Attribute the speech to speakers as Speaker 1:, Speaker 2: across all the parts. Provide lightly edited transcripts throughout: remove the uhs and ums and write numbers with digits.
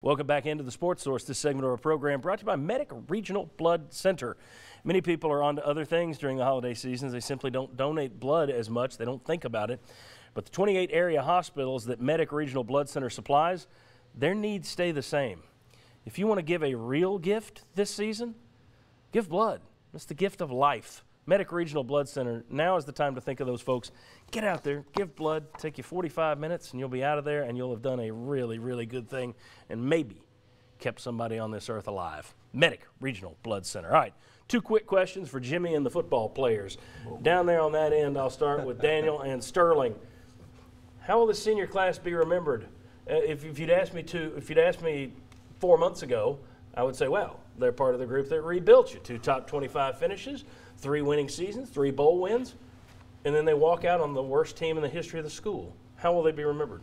Speaker 1: Welcome back into the Sports Source. This segment of our program brought to you by Medic Regional Blood Center. Many people are on to other things during the holiday seasons. They simply don't donate blood as much. They don't think about it. But the 28 area hospitals that Medic Regional Blood Center supplies, their needs stay the same. If you want to give a real gift this season, give blood. It's the gift of life. Medic Regional Blood Center, now is the time to think of those folks. Get out there, give blood, take you 45 minutes, and you'll be out of there, and you'll have done a really, really good thing and maybe kept somebody on this earth alive. Medic Regional Blood Center. All right, two quick questions for Jimmy and the football players. Down there on that end, I'll start with Daniel and Sterling. How will the senior class be remembered? If you'd asked me 4 months ago, I would say, well, they're part of the group that rebuilt you. 2 top 25 finishes, 3 winning seasons, 3 bowl wins, and then they walk out on the worst team in the history of the school. How will they be remembered?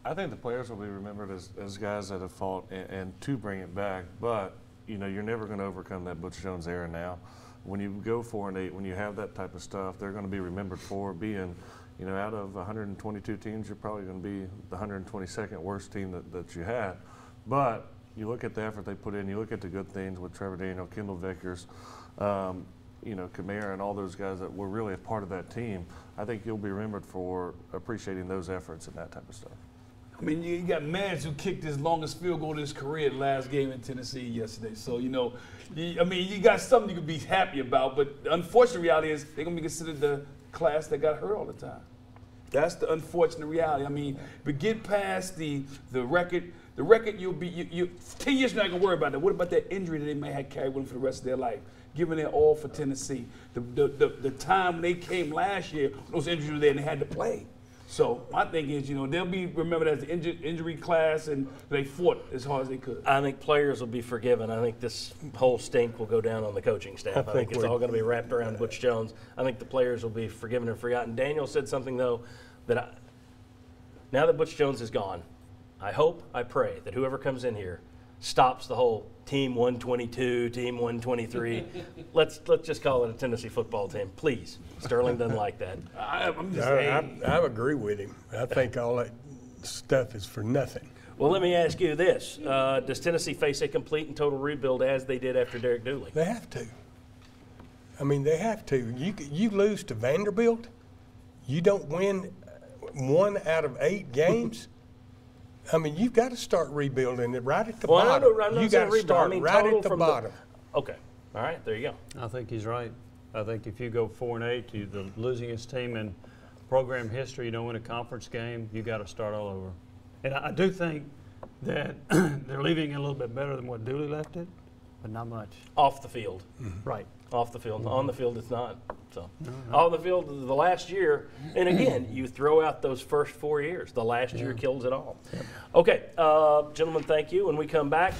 Speaker 2: I think the players will be remembered as guys that have fought and to bring it back. But, you know, you're never going to overcome that Butch Jones era now. When you go 4-8, when you have that type of stuff, they're going to be remembered for being, you know, out of 122 teams, you're probably going to be the 122nd worst team that you had. But you look at the effort they put in, you look at the good things with Trevor Daniel, Kendall Vickers, you know, Kamara and all those guys that were really a part of that team. I think you'll be remembered for appreciating those efforts and that type of stuff.
Speaker 3: I mean, you got Mans who kicked his longest field goal in his career the last game in Tennessee yesterday. So, you know, I mean, you got something you could be happy about, but the unfortunate reality is they're going to be considered the class that got hurt all the time. That's the unfortunate reality. I mean, but get past the record. The record, you'll be 10 years, you're not gonna worry about that. What about that injury that they may have carried with them for the rest of their life? Giving their all for Tennessee. The time when they came last year, those injuries were there and they had to play. So my thing is, you know, they'll be remembered as the injury class, and they fought as hard as they could.
Speaker 1: I think players will be forgiven. I think this whole stink will go down on the coaching staff. I think it's all going to be wrapped around Butch Jones. I think the players will be forgiven and forgotten. Daniel said something, though, that now that Butch Jones is gone, I hope, I pray that whoever comes in here stops the whole Team 122, Team 123. Let's just call it a Tennessee football team, please. Sterling doesn't like that.
Speaker 4: I agree with him. I think all that stuff is for nothing.
Speaker 1: Well, let me ask you this. Does Tennessee face a complete and total rebuild as they did after Derek Dooley?
Speaker 4: They have to. I mean, they have to. You lose to Vanderbilt, you don't win 1 out of 8 games. I mean, you've got to start rebuilding it right at the bottom. You got to start right at the bottom.
Speaker 1: Okay. All right. There you go.
Speaker 5: I think he's right. I think if you go 4-8, you're the losingest team in program history. You don't win a conference game, you got to start all over. And I do think that they're leaving it a little bit better than what Dooley left it, but not much.
Speaker 1: Off the field.
Speaker 5: Mm-hmm. Right.
Speaker 1: Off the field. On the field, it's not. So, on the field, the last year, and again, you throw out those first 4 years. The last year kills it all. Yep. Okay, gentlemen, thank you. When we come back,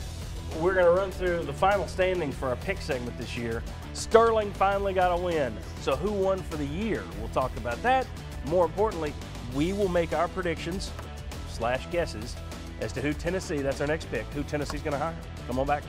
Speaker 1: we're going to run through the final standings for our pick segment this year. Sterling finally got a win. So, who won for the year? We'll talk about that. More importantly, we will make our predictions / guesses as to who Tennessee, that's our next pick, who Tennessee's going to hire. Come on back.